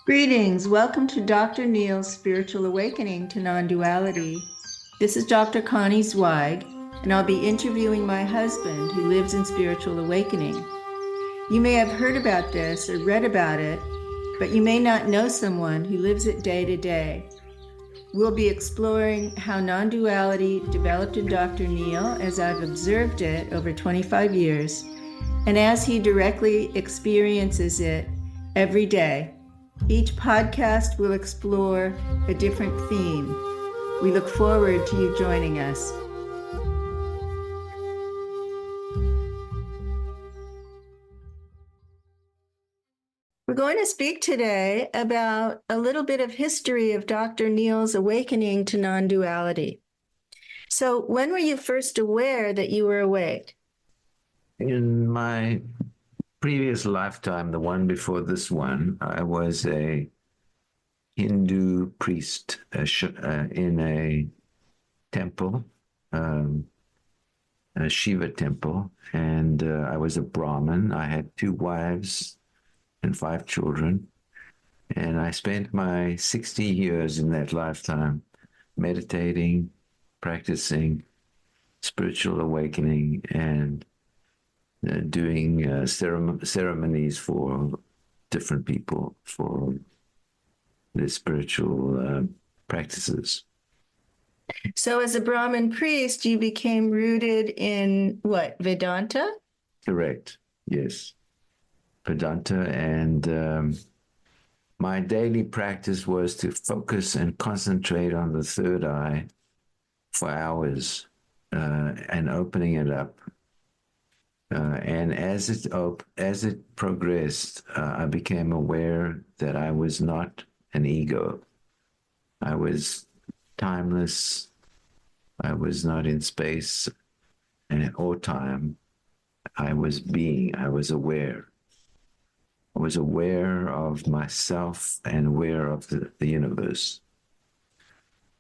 Greetings. Welcome to Dr. Neil's Spiritual Awakening to Non-Duality. This is Dr. Connie Zweig, and I'll be interviewing my husband who lives in spiritual awakening. You may have heard about this or read about it, but you may not know someone who lives it day to day. We'll be exploring how non-duality developed in Dr. Neil as I've observed it over 25 years, and as he directly experiences it every day. Each podcast will explore a different theme. We look forward to you joining us. We're going to speak today about a little bit of history of Dr. Neil's awakening to non-duality. So, when were you first aware that you were awake? In my previous lifetime, the one before this one, I was a Hindu priest in a temple, a Shiva temple, and I was a Brahmin. I had 2 wives and 5 children, and I spent my 60 years in that lifetime meditating, practicing spiritual awakening, and doing ceremonies for different people for their spiritual practices. So, as a Brahmin priest, you became rooted in what, Vedanta? Correct, yes. Vedanta, and my daily practice was to focus and concentrate on the third eye for hours and opening it up. And as it progressed, I became aware that I was not an ego. I was timeless. I was not in space or time. I was being. I was aware. I was aware of myself and aware of the universe.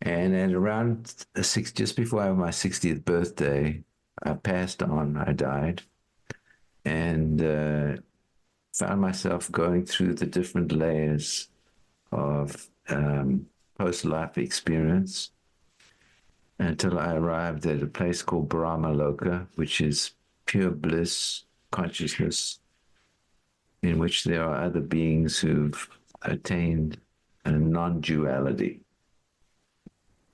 And at around just before my 60th birthday, I passed on. I died. And found myself going through the different layers of post-life experience until I arrived at a place called Brahmaloka, which is pure bliss consciousness, in which there are other beings who've attained a non-duality.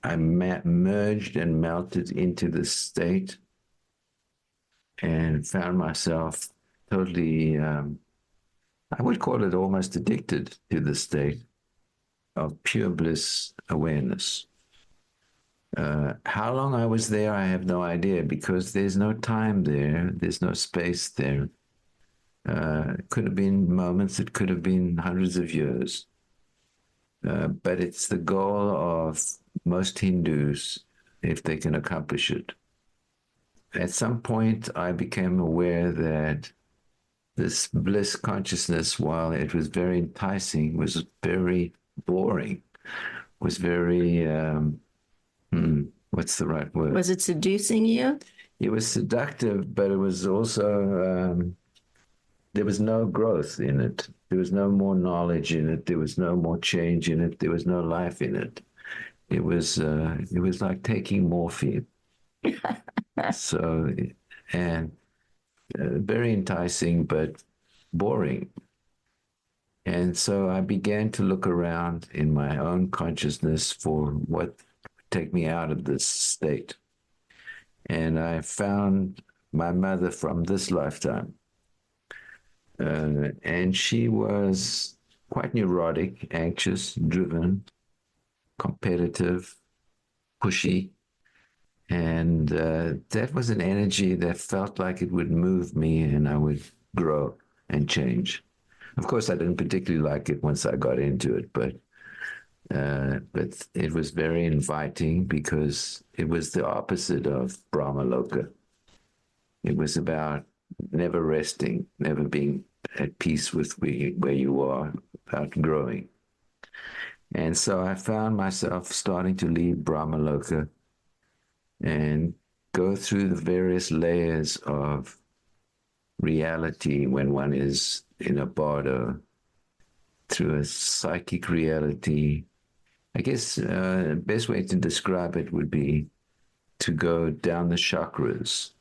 I merged and melted into this state and found myself totally, I would call it almost addicted to the state of pure bliss awareness. How long I was there, I have no idea, because there's no time there, there's no space there. It could have been moments, it could have been hundreds of years. But it's the goal of most Hindus if they can accomplish it. At some point, I became aware that this bliss consciousness, while it was very enticing, was very boring, was very, what's the right word? Was it seducing you? It was seductive, but it was also, there was no growth in it. There was no more knowledge in it. There was no more change in it. There was no life in it. It was like taking morphine. So, and very enticing, but boring. And so I began to look around in my own consciousness for what would take me out of this state. And I found my mother from this lifetime. And she was quite neurotic, anxious, driven, competitive, pushy. And that was an energy that felt like it would move me and I would grow and change. Of course, I didn't particularly like it once I got into it, but it was very inviting because it was the opposite of Brahmaloka. It was about never resting, never being at peace with where you are, about growing. And so I found myself starting to leave Brahmaloka and go through the various layers of reality when one is in a bardo through a psychic reality. I guess the best way to describe it would be to go down the chakras,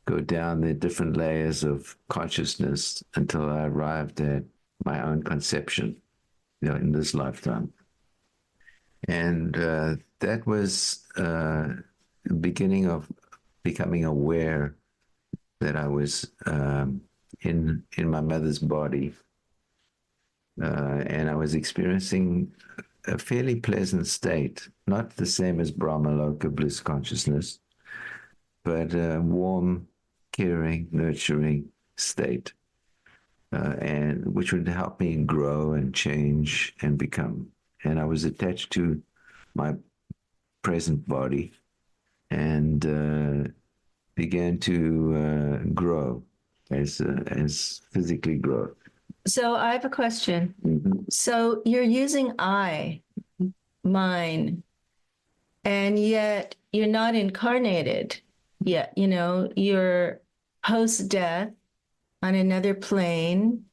go down the different layers of consciousness until I arrived at my own conception, in this lifetime. And that was the beginning of becoming aware that I was in my mother's body, and I was experiencing a fairly pleasant state, not the same as Brahmaloka bliss consciousness, but a warm, caring, nurturing state, and which would help me grow and change and become. And I was attached to my present body and began to grow as physically grow. So I have a question. Mm-hmm. So you're using I, mine, and yet you're not incarnated yet. You're post-death on another plane,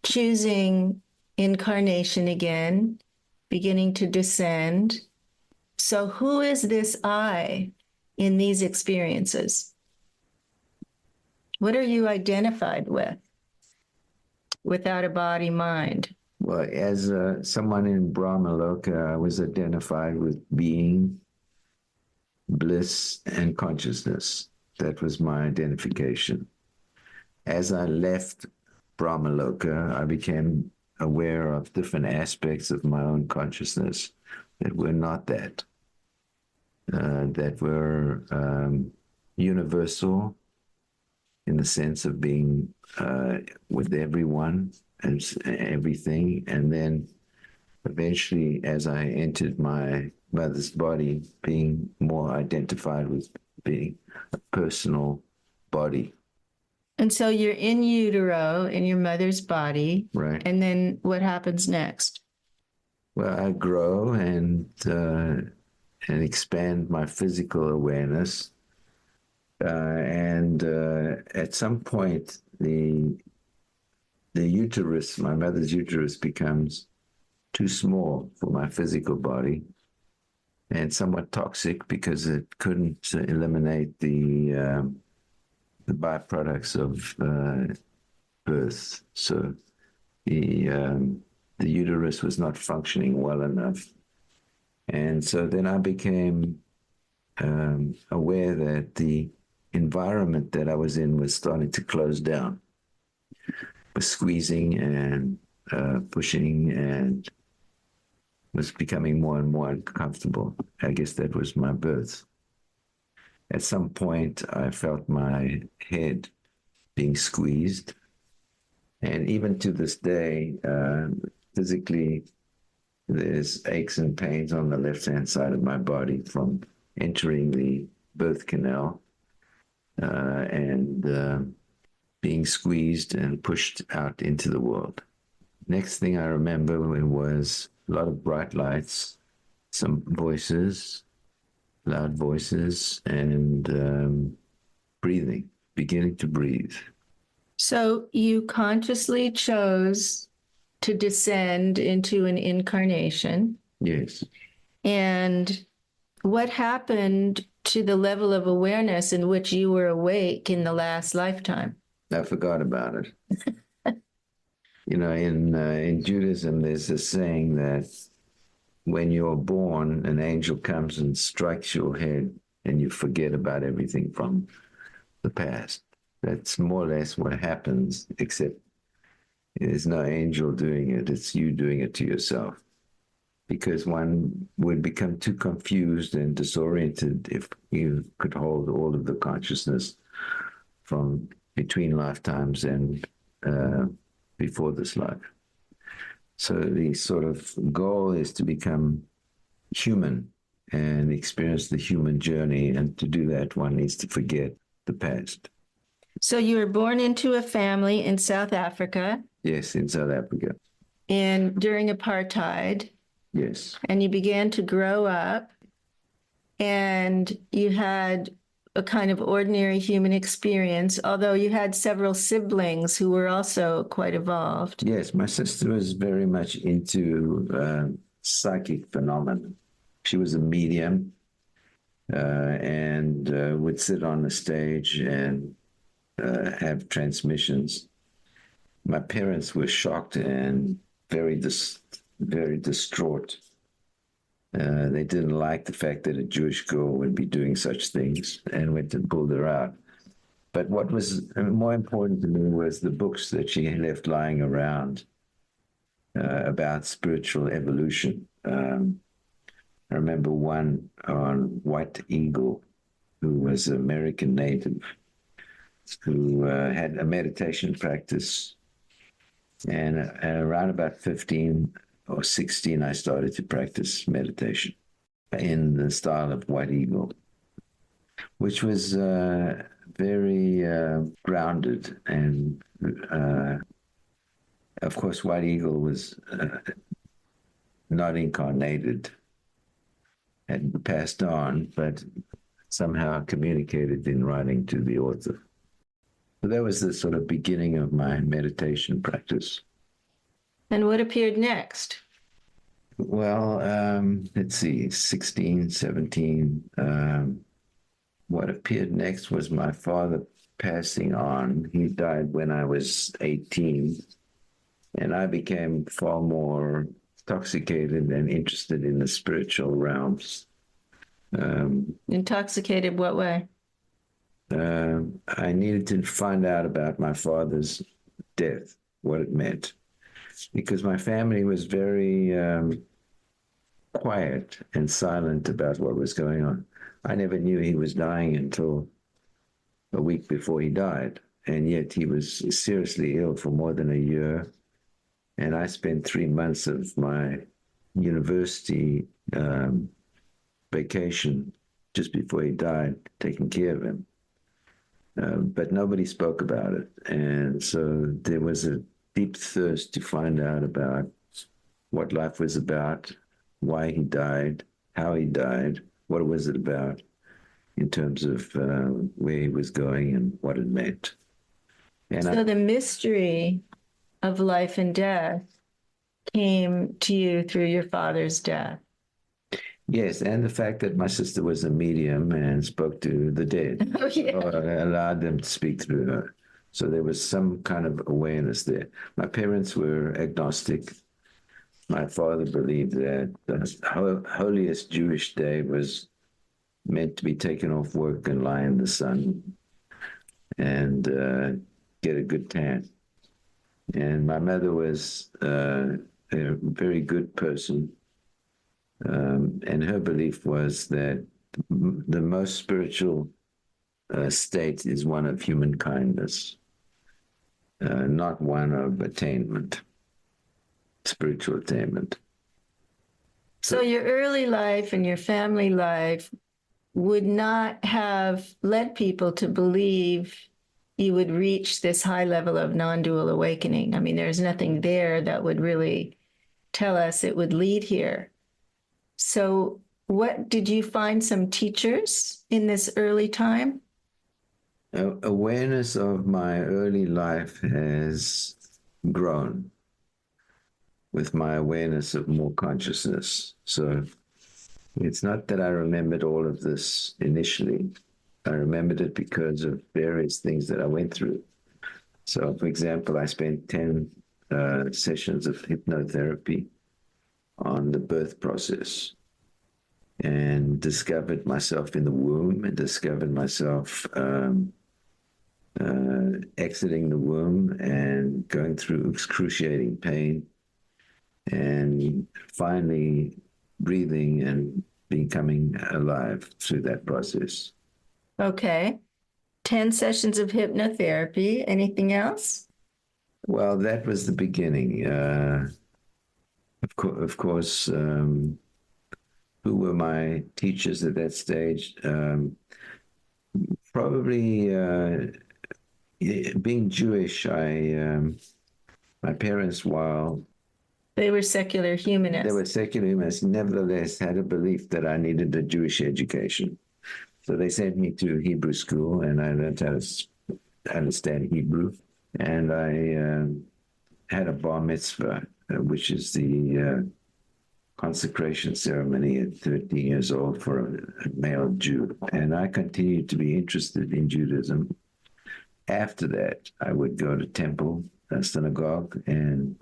choosing incarnation again, beginning to descend. So who is this I in these experiences? What are you identified with without a body mind? Well, as someone in Brahmaloka, I was identified with being, bliss, and consciousness. That was my identification. As I left Brahmaloka, I became aware of different aspects of my own consciousness that were not that, that were universal in the sense of being with everyone and everything. And then eventually, as I entered my mother's body, being more identified with being a personal body. And so you're in utero, in your mother's body. Right. And then what happens next? Well, I grow and expand my physical awareness. And at some point, the uterus, my mother's uterus, becomes too small for my physical body and somewhat toxic because it couldn't eliminate the byproducts of birth. So the uterus was not functioning well enough. And so then I became aware that the environment that I was in was starting to close down, was squeezing and pushing and was becoming more and more uncomfortable. I guess that was my birth. At some point, I felt my head being squeezed. And even to this day, physically, there's aches and pains on the left-hand side of my body from entering the birth canal and being squeezed and pushed out into the world. Next thing I remember was a lot of bright lights, some voices, loud voices, and breathing, beginning to breathe. So you consciously chose to descend into an incarnation. Yes. And what happened to the level of awareness in which you were awake in the last lifetime? I forgot about it. In Judaism, there's a saying that when you're born, an angel comes and strikes your head and you forget about everything from the past. That's more or less what happens, except there's no angel doing it. It's you doing it to yourself. Because one would become too confused and disoriented if you could hold all of the consciousness from between lifetimes and before this life. So the sort of goal is to become human and experience the human journey. And to do that, one needs to forget the past. So you were born into a family in South Africa. Yes, in South Africa. And during apartheid. Yes. And you began to grow up and you had a kind of ordinary human experience, although you had several siblings who were also quite evolved. Yes, my sister was very much into psychic phenomena. She was a medium and would sit on the stage and have transmissions. My parents were shocked and very distraught. They didn't like the fact that a Jewish girl would be doing such things and went and pulled her out. But what was more important to me was the books that she had left lying around about spiritual evolution. I remember one on White Eagle, who was an American native, who had a meditation practice. And around about 15 or 16, I started to practice meditation in the style of White Eagle, which was very grounded. And of course, White Eagle was not incarnated, had passed on, but somehow communicated in writing to the author. So that was the sort of beginning of my meditation practice. And what appeared next? Well, let's see, 16, 17. What appeared next was my father passing on. He died when I was 18, and I became far more intoxicated and interested in the spiritual realms. Intoxicated what way? I needed to find out about my father's death, what it meant, because my family was very quiet and silent about what was going on. I never knew he was dying until a week before he died, and yet he was seriously ill for more than a year. And I spent 3 months of my university vacation just before he died, taking care of him. But nobody spoke about it. And so there was a deep thirst to find out about what life was about, why he died, how he died, what was it about in terms of where he was going and what it meant. And so the mystery of life and death came to you through your father's death. Yes, and the fact that my sister was a medium and spoke to the dead, Oh, yeah. or allowed them to speak through her. So there was some kind of awareness there. My parents were agnostic. My father believed that the holiest Jewish day was meant to be taken off work and lie in the sun and get a good tan. And my mother was a very good person. And her belief was that the most spiritual state is one of human kindness, not one of attainment, spiritual attainment. So your early life and your family life would not have led people to believe you would reach this high level of non-dual awakening. I mean, there's nothing there that would really tell us it would lead here. So what did you find some teachers in this early time? Awareness of my early life has grown with my awareness of more consciousness. So it's not that I remembered all of this initially. I remembered it because of various things that I went through. So, for example, I spent 10 sessions of hypnotherapy on the birth process and discovered myself in the womb and discovered myself exiting the womb and going through excruciating pain and finally breathing and becoming alive through that process. Okay. 10 sessions of hypnotherapy. Anything else? Well, that was the beginning. Of course, who were my teachers at that stage? Probably being Jewish, my parents, while they were secular humanists. They were secular humanists, nevertheless had a belief that I needed a Jewish education. So they sent me to Hebrew school, and I learned how to understand Hebrew. And I had a bar mitzvah, which is the consecration ceremony at 13 years old for a male Jew. And I continued to be interested in Judaism. After that, I would go to temple, a synagogue, and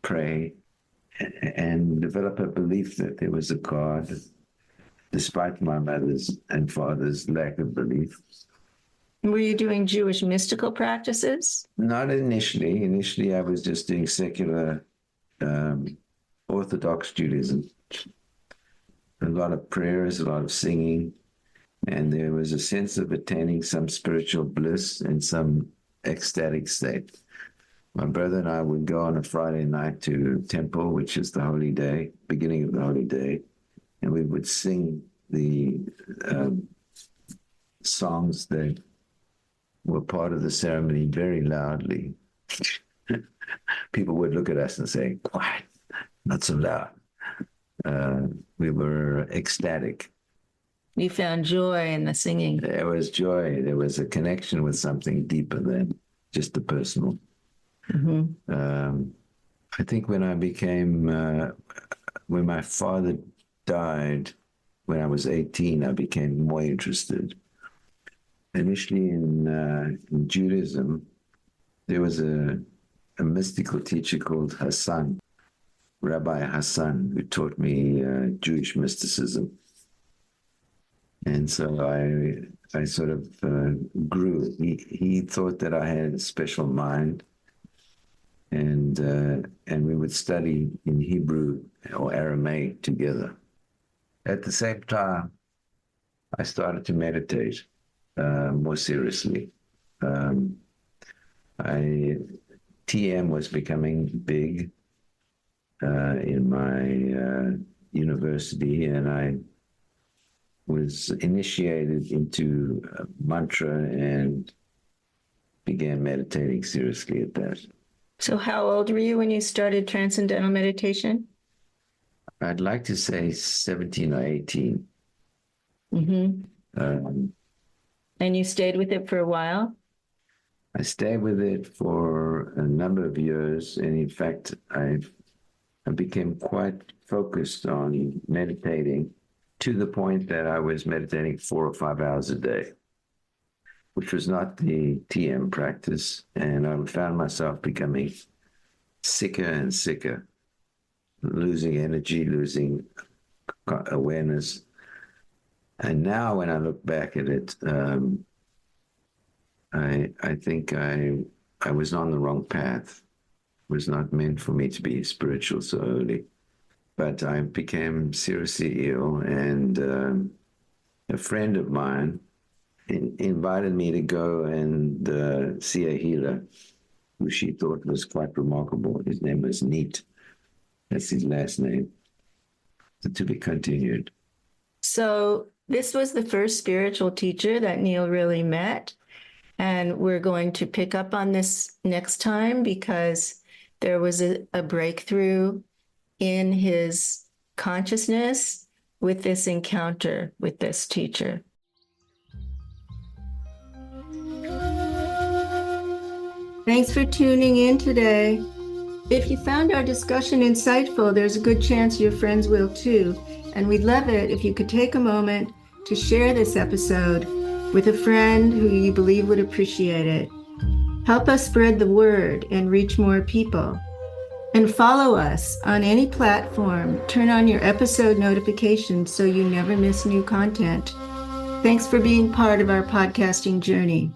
pray and develop a belief that there was a God, despite my mother's and father's lack of belief. Were you doing Jewish mystical practices? Not initially. Initially, I was just doing secular Orthodox Judaism. A lot of prayers, a lot of singing, and there was a sense of attaining some spiritual bliss and some ecstatic state. My brother and I would go on a Friday night to temple, which is the holy day, beginning of the holy day, and we would sing the songs that were part of the ceremony very loudly. People would look at us and say, quiet, not so loud. We were ecstatic. You found joy in the singing. There was joy. There was a connection with something deeper than just the personal. Mm-hmm. I think when my father died, when I was 18, I became more interested. Initially in Judaism, there was a mystical teacher called Hassan, Rabbi Hassan, who taught me Jewish mysticism. And so I sort of grew. He thought that I had a special mind, and we would study in Hebrew or Aramaic together. At the same time, I started to meditate more seriously. TM was becoming big in my university, and I was initiated into mantra and began meditating seriously at that. So how old were you when you started transcendental meditation? I'd like to say 17 or 18. Mm-hmm. And you stayed with it for a while? I stayed with it for a number of years. And in fact, I became quite focused on meditating to the point that I was meditating 4 or 5 hours a day, which was not the TM practice. And I found myself becoming sicker and sicker, losing energy, losing awareness. And now when I look back at it, I think I was on the wrong path. It was not meant for me to be spiritual so early. But I became seriously ill, and a friend of mine invited me to go and see a healer who she thought was quite remarkable. His name was Neat. That's his last name. So to be continued. So this was the first spiritual teacher that Neil really met. And we're going to pick up on this next time because there was a breakthrough in his consciousness with this encounter with this teacher. Thanks for tuning in today. If you found our discussion insightful, there's a good chance your friends will too. And we'd love it if you could take a moment to share this episode with a friend who you believe would appreciate it. Help us spread the word and reach more people. And follow us on any platform. Turn on your episode notifications so you never miss new content. Thanks for being part of our podcasting journey.